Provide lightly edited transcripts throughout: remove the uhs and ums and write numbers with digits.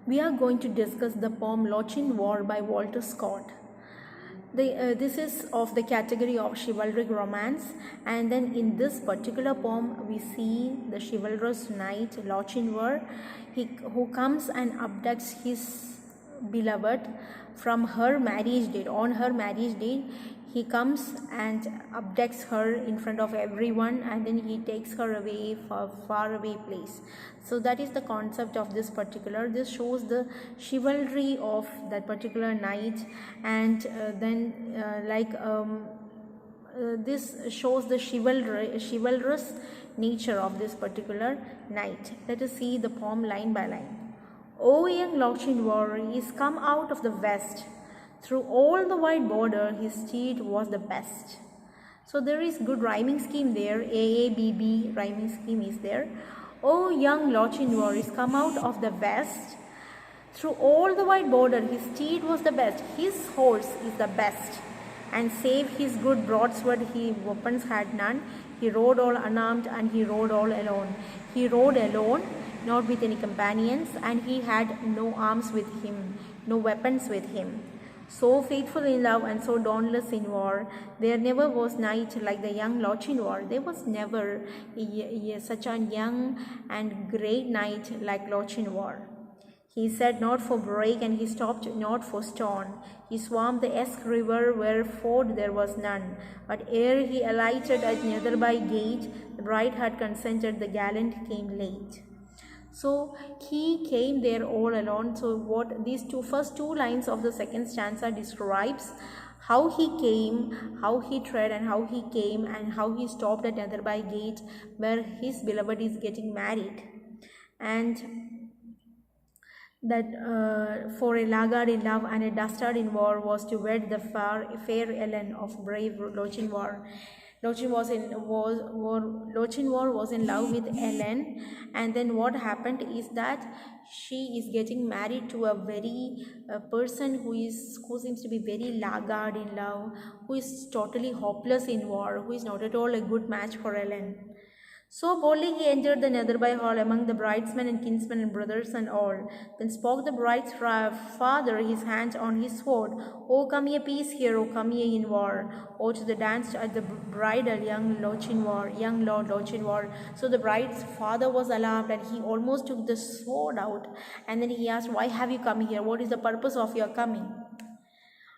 We are going to discuss the poem Lochin War by Walter Scott. This is of the category of chivalric romance, and then in this particular poem we see the chivalrous knight Lochin War, who comes and abducts his beloved from her marriage date. On her marriage date, he comes and abducts her in front of everyone, and then he takes her away for far away place. So that is the concept of this particular. This shows the chivalry of that particular knight, and this shows the chivalrous nature of this particular knight. Let us see the poem line by line. O young Lochin War is come out of the west. Through all the wide border, his steed was the best. So there is good rhyming scheme there. AABB rhyming scheme is there. O young Lochin War is come out of the west. Through all the wide border, his steed was the best. His horse is the best. And save his good broadsword, he weapons had none. He rode all unarmed, and he rode all alone. He rode alone, not with any companions, and he had no arms with him, no weapons with him. So faithful in love and so dauntless in war, there never was knight like the young Lochin War. There was never such a young and great knight like Lochin War. He said not for brake, and he stopped not for stone. He swam the Esk river where ford there was none. But ere he alighted at Netherby gate, the bride had consented, the gallant came late. So he came there all alone. So what these first two lines of the second stanza describes how he came, how he tread, and how he came, and how he stopped at Netherby gate where his beloved is getting married. And that for a laggard in love and a dastard in war was to wed the fair Ellen of brave Lochin War. Lochin War was in love with Ellen, and then what happened is that she is getting married to a very person who seems to be very laggard in love, who is totally hopeless in war, who is not at all a good match for Ellen. So boldly he entered the Netherby hall among the bridesmen and kinsmen and brothers and all. Then spoke the bride's father, his hand on his sword. O come ye peace here, O come ye in war. O to the dance at the bridal young Lord Lochin War. So the bride's father was alarmed, and he almost took the sword out. And then he asked, why have you come here? What is the purpose of your coming?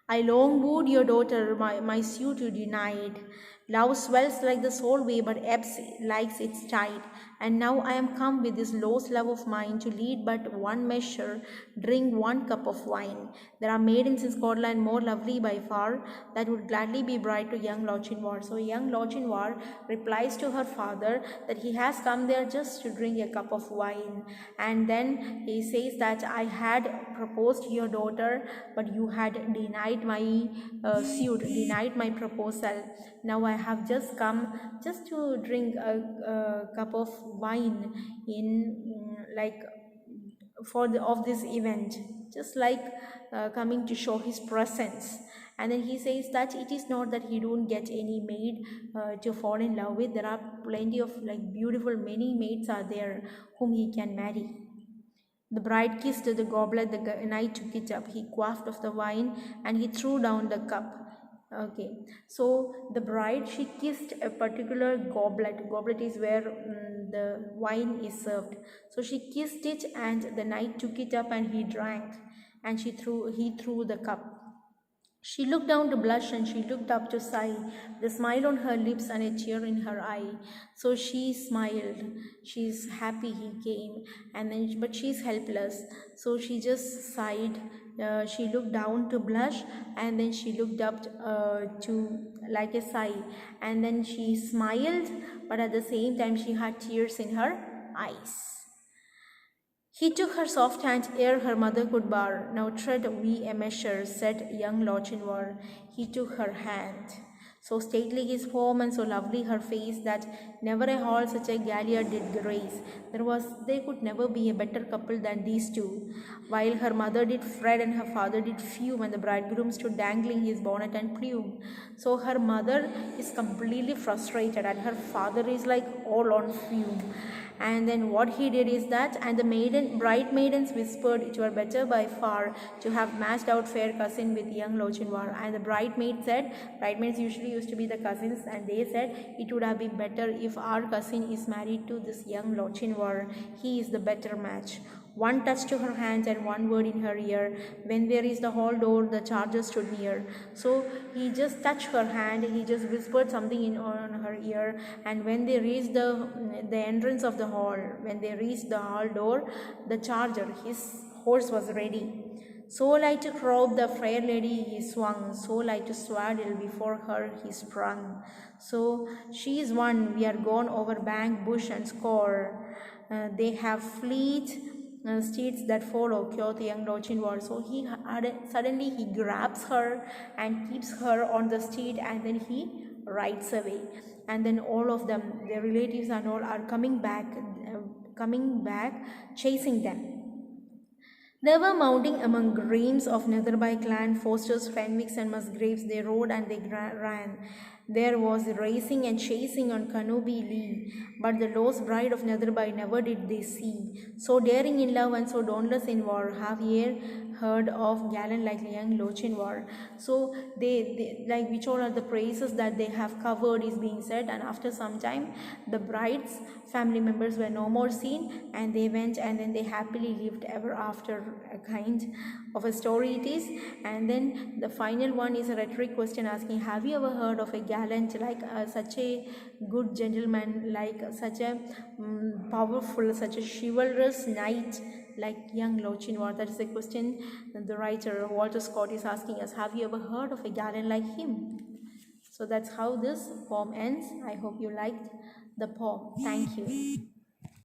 I long wooed your daughter, my suit you denied. Love swells like the soul wave, but ebbs like its tide. And now I am come with this lost love of mine to lead but one measure, drink one cup of wine. There are maidens in Scotland more lovely by far, that would gladly be bride to young Lochin War. So young Lochin War replies to her father that he has come there just to drink a cup of wine. And then he says that I had proposed to your daughter, but you had denied my suit, denied my proposal. Now I have just come just to drink a cup of wine of this event, just like coming to show his presence. And then he says that it is not that he don't get any maid to fall in love with. There are plenty of beautiful, many maids are there whom he can marry. The bride kissed the goblet, the knight took it up. He quaffed of the wine, and he threw down the cup. Okay, so the bride, she kissed a particular goblet. Goblet is where the wine is served. So she kissed it, and the knight took it up and he drank, and he threw the cup. She looked down to blush, and she looked up to sigh, the smile on her lips and a tear in her eye. So she smiled. She's happy he came, but she's helpless. So she just sighed. She looked down to blush, and then she looked up to like a sigh, and then she smiled, but at the same time she had tears in her eyes. He took her soft hand ere her mother could bar. Now tread we a measure, said young Lochin War. He took her hand. So stately his form, and so lovely her face, that never a hall such a galliard did grace. There could never be a better couple than these two. While her mother did fret and her father did fume, and the bridegroom stood dangling his bonnet and plume. So her mother is completely frustrated, and her father is like all on fume. And then what he did is that, and the bright maidens whispered it were better by far to have matched out fair cousin with young Lochinvar. And the bridesmaids usually used to be the cousins, and they said it would have been better if our cousin is married to this young Lochinvar. He is the better match. One touch to her hands and one word in her ear. When they reached the hall door, the charger stood near. So he just touched her hand, he just whispered something on her ear, and when they reached the entrance of the hall, when they reached the hall door, the charger, his horse, was ready. So light to robe the fair lady he swung, so light to swaddle before her he sprung. So she is one, we are gone over bank, bush and score. They have fleet steeds that follow, quoth young Lochinvar. So suddenly he grabs her and keeps her on the steed, and then he rides away. And then all of them, their relatives and all, are coming back, chasing them. They were mounting among Greims of Netherby clan, Fosters, Fenwicks and Musgraves. They rode and they ran. There was racing and chasing on Canuby Lee, but the lost bride of Netherby never did they see. So daring in love and so dauntless in war, have ye heard of gallant like young Lochinvar? So they like, which all are the praises that they have covered is being said, and after some time the bride's family members were no more seen, and they went, and then they happily lived ever after, a kind of a story it is. And then the final one is a rhetoric question asking, have you ever heard of a gallant like such a good gentleman, like such a powerful, such a chivalrous knight like young Lochinvar? That is a question that the writer Walter Scott is asking us. Have you ever heard of a gallant like him? So that's how this poem ends. I hope you liked the poem. Thank you.